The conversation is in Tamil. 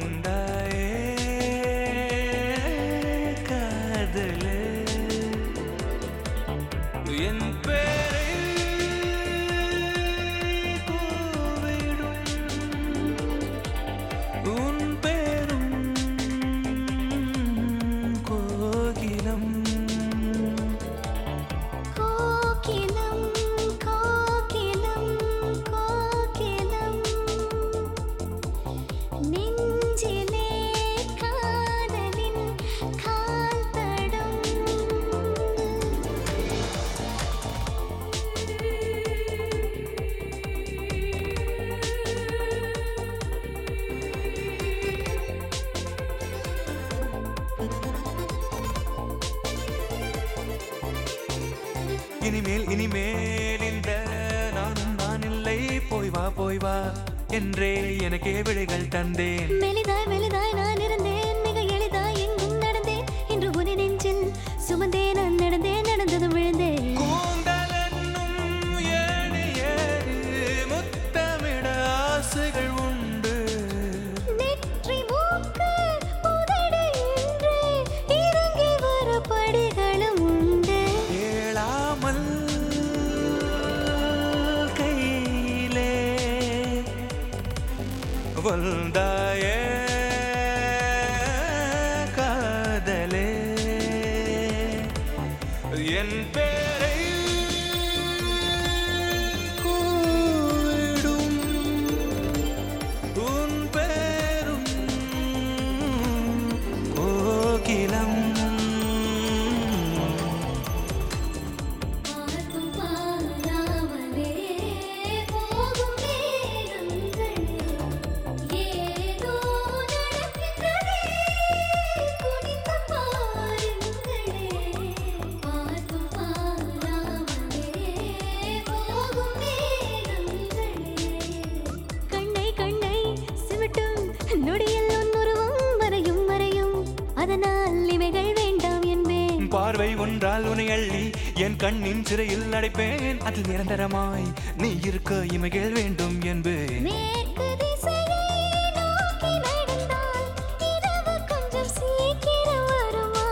வந்தாயே காதலே என் பேரை கூவிடும் உன் பேரும் கோகிலம் இனிமேல் இந்த நான் இல்லை போய் வா என்றே எனக்கே விடைகள் தந்தேன். மெலிதாய் நான் இருந்தேன், மிக எளிதாய் எங்கும் நடந்தேன். இன்று உன் நெஞ்சில் சுமந்தேன், நான் நடந்ததும் விழுந்தேன். கூந்தலென்னும் ஏணி ஏறி முத்தமிட ஆசைகள் உண்டு. நெற்றி மூக்கு உதடு என்று இறங்கி வர படிகளும் உண்டு. கேளாமல் கையிலே வந்தாயே காதலே என் பேரை கூவிடும் உன் பேரும் கோகிலம் நொடியில் உன் உருவம் வரையும் அதனால் இமைகள் வேண்டாம் என்பேன். பார்வை ஒன்றால் உன்னை அள்ளி என் கண்ணின் சிறையில் அடைப்பேன். அதில் நிரந்தரமாய் நீ இருக்க இமைகள் வேண்டும் என்பேன். மேற்கு திசையை நோக்கி நடந்தால் இரவு கொஞ்சம் சீக்கிரம் வருமா?